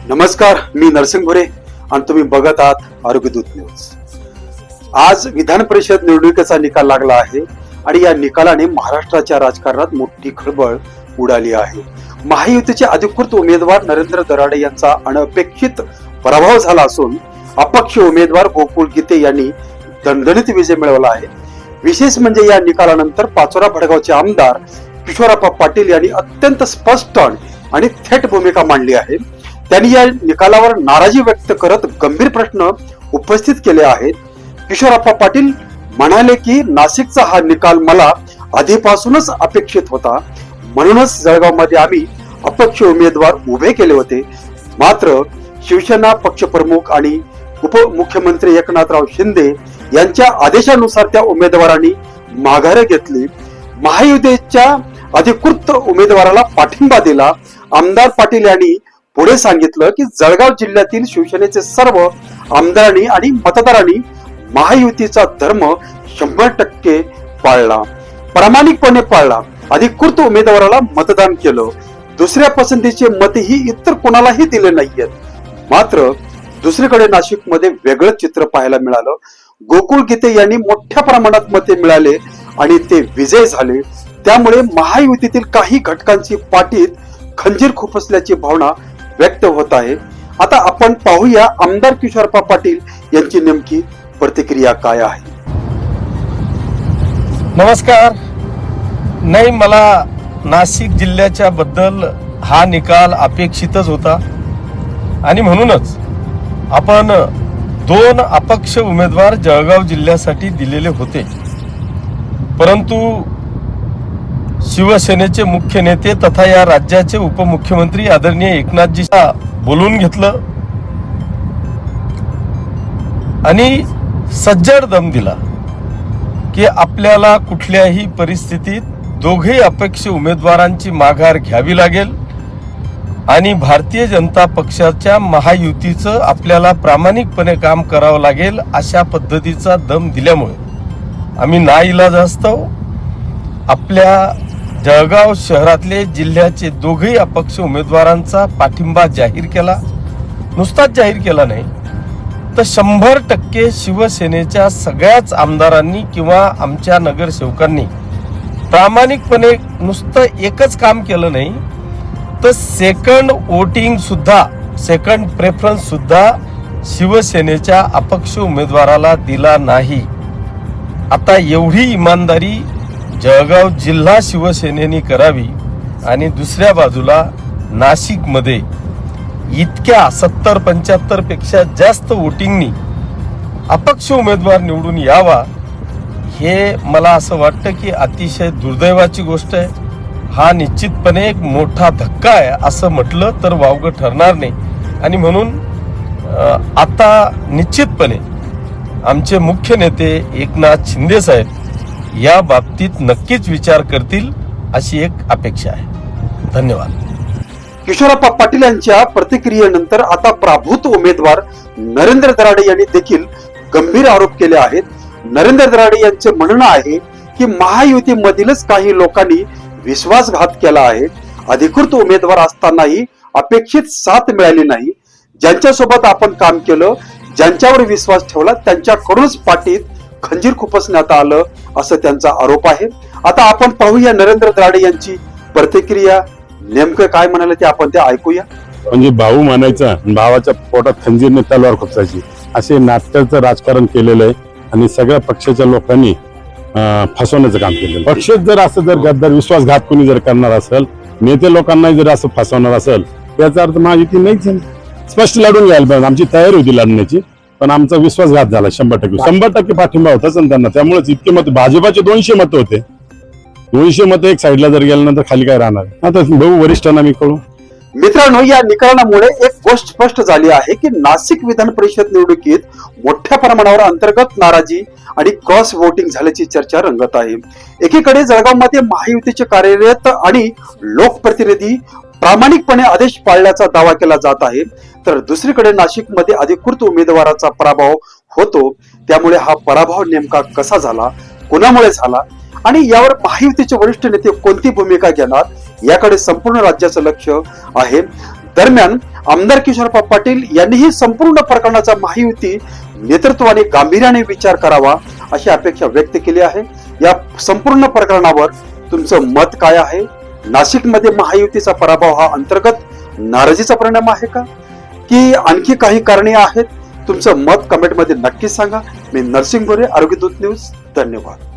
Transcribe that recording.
नमस्कार, मी नरसिंह भोरे आणि तुम्ही बघत आहात आरोग्यदूत न्यूज। आज विधान परिषद निवडणुकीचा निकाल लागला आहे आणि या निकालाने महाराष्ट्राच्या राजकारणात मोठी खळबळ उडाली आहे। महायुतीचे अधिकृत उमेदवार नरेंद्र दराडे यांचा अनपेक्षित पराभव झाला असून अपक्ष उमेदवार गोकुळ गीते यांनी दणदणीत विजय मिळवला आहे। विशेष म्हणजे या निकालानंतर पाचोरा भडगावचे आमदार किशोरप्पा पाटील यांनी अत्यंत स्पष्ट आणि थेट भूमिका मांडली आहे। त्यांनी या निकालावर नाराजी व्यक्त करत गंभीर प्रश्न उपस्थित केले आहेत। किशोरप्पा पाटील म्हणाले की नाशिकचा हा निकाल मला आधीपासूनच अपेक्षित होता, म्हणूनच जळगावमध्ये आम्ही अपक्ष उमेदवार उभे केले होते। मात्र शिवसेना पक्षप्रमुख आणि उपमुख्यमंत्री एकनाथराव शिंदे यांच्या आदेशानुसार त्या उमेदवारांनी माघार घेतली। महायुतीच्या अधिकृत उमेदवाराला पाठिंबा दिला। आमदार पाटील यांनी पुढे सांगितलं की जळगाव जिल्ह्यातील शिवसेनेचे सर्व आमदारांनी आणि मतदारांनी महायुतीचा धर्म 100% पाळला, प्रामाणिकपणे पाळला। अधिकृत उमेदवाराला मतदान केलं। दुसऱ्या पसंतीचे मतही इतर कोणालाही दिले नाहीयेत। मात्र दुसरीकडे नाशिकमध्ये वेगळं चित्र पाहायला मिळालं। गोकुळ गीते यांनी मोठ्या प्रमाणात मते मिळाले आणि ते विजय झाले। त्यामुळे महायुतीतील काही घटकांची पाठीत खंजीर खुपसल्याची भावना व्यक्त होत आहे। आता आपण पाहूया आमदार किशोरप्पा पाटील यांची नेमकी प्रतिक्रिया काय आहे। नमस्कार। नाही, मला नाशिक जिल्ह्याच्या बद्दल हा निकाल अपेक्षितच होता आणि म्हणूनच आपण 2 अपक्ष उमेदवार जळगाव जिल्ह्यासाठी दिलेले होते। परंतु शिवसेनेचे मुख्य नेते तथा या राज्याचे उपमुख्यमंत्री आदरणीय एकनाथजी बोलून घेतलं आणि सज्जड दम दिला की आपल्याला कुठल्याही परिस्थितीत दोघे अपक्ष उमेदवारांची माघार घ्यावी लागेल आणि भारतीय जनता पक्षाच्या महायुतीचं आपल्याला प्रामाणिकपणे काम करावं लागेल, अशा पद्धतीचा दम दिल्यामुळे आम्ही नाईलाजास्तव आपल्या जळगाव शहरातले जिल्ह्याचे दोघेही अपक्ष उमेदवारांचा पाठिंबा जाहीर केला। नुसताच जाहीर केला नाही तर 100% शिवसेनेच्या सगळ्याच आमदारांनी किंवा आमच्या नगरसेवकांनी प्रामाणिकपणे नुसतं एकच काम केलं नाही तर सेकंड वोटिंग सुद्धा, सेकंड प्रेफरन्स सुद्धा शिवसेनेच्या अपक्ष उमेदवाराला दिला नाही। आता एवढी इमानदारी जळगाव जिल्हा शिवसेनेने करावी आणि दुसऱ्या बाजूला नाशिकमध्ये इतक्या 70-75 पेक्षा जास्त वोटिंगनी अपक्ष उमेदवार निवडून यावा, हे मला असं वाटतं की अतिशय दुर्दैवाची गोष्ट आहे। हा निश्चितपणे एक मोठा धक्का आहे असं म्हटलं तर वावगं ठरणार नाही आणि म्हणून आता निश्चितपणे आमचे मुख्य नेते एकनाथ शिंदे साहेब या बाबतीत नक्कीच विचार करतील अशी एक अपेक्षा आहे। धन्यवाद। किशोरप्पा पाटील यांच्या प्रतिक्रियेनंतर आता प्रभूत उमेदवार नरेंद्र दराडे यांनी देखील गंभीर आरोप केले आहेत। नरेंद्र दराडे यांचे म्हणणं आहे की महायुतीमधीलच काही लोकांनी विश्वासघात केला आहे। अधिकृत उमेदवार असतानाही अपेक्षित साथ मिळाली नाही। ज्यांच्यासोबत आपण काम केलं, ज्यांच्यावर विश्वास ठेवला, त्यांच्याकडूनच पाठीत खंजीर खुपसण्यात आलं, असं त्यांचा आरोप आहे। आता आपण पाहूया नरेंद्र दराडे यांची प्रतिक्रिया, नेमकं काय म्हणाले ते आपण ते ऐकूया। म्हणजे भाऊ म्हणायचा, भावाच्या पोटात खंजीरने तलवार खुपसायची, असे नाट्याचं राजकारण केलेलं आहे आणि सगळ्या पक्षाच्या लोकांनी फसवण्याचं काम केलेलं। पक्ष जर असं जर गद्दार विश्वासघात कोणी जर करणार असेल, नेते लोकांना जर असं फसवणार असेल, त्याचा अर्थ महायुती नाहीच आहे। स्पष्ट लढून घ्यायला पाहिजे। आमची तयारी होती लढण्याची, पण आमचा विश्वासघात झाला। 100% पाठिंबा होताच त्यांना, त्यामुळेच इतके मत, भाजपाचे 200 मत होते, 200 मत एक साईडला जर गेल्यानंतर खाली काय राहणार। आता भाऊ वरिष्ठांना मी कळू। मित्रांनो, या निकालामुळे एक गोष्ट स्पष्ट झाली आहे की नाशिक विधान परिषद निवडणुकीत मोठ्या प्रमाणावर अंतर्गत नाराजी आणि क्रॉस वोटिंग झाल्याची चर्चा रंगत आहे। एकीकडे जळगावमध्ये महायुतीचे कार्यरत आणि लोकप्रतिनिधी प्रामाणिकपणे आदेश पाळल्याचा दावा केला जात आहे, तर दुसरीकडे नाशिकमध्ये अधिकृत उमेदवाराचा पराभव होतो। त्यामुळे हा पराभव नेमका कसा झाला, कोणामुळे झाला आणि यावर महायुतीचे वरिष्ठ नेते कोणती भूमिका घेणार, याकडे संपूर्ण राज्याचं लक्ष आहे। दरम्यान आमदार किशोरप्पा पाटील यांनीही संपूर्ण प्रकरणाचा महायुती नेतृत्वाने गांभीर्याने विचार करावा अशी अपेक्षा व्यक्त केली आहे. या संपूर्ण प्रकरणावर तुमचं मत काय आहे? नाशिकमध्ये महायुतीचा पराभव हा अंतर्गत नाराजीचा परिणाम आहे का, की आणखी काही कारणे आहेत? तुमचं मत कमेंटमध्ये नक्कीच सांगा. मी नरसिंग गोरे, आरोग्य दूत न्यूज. धन्यवाद.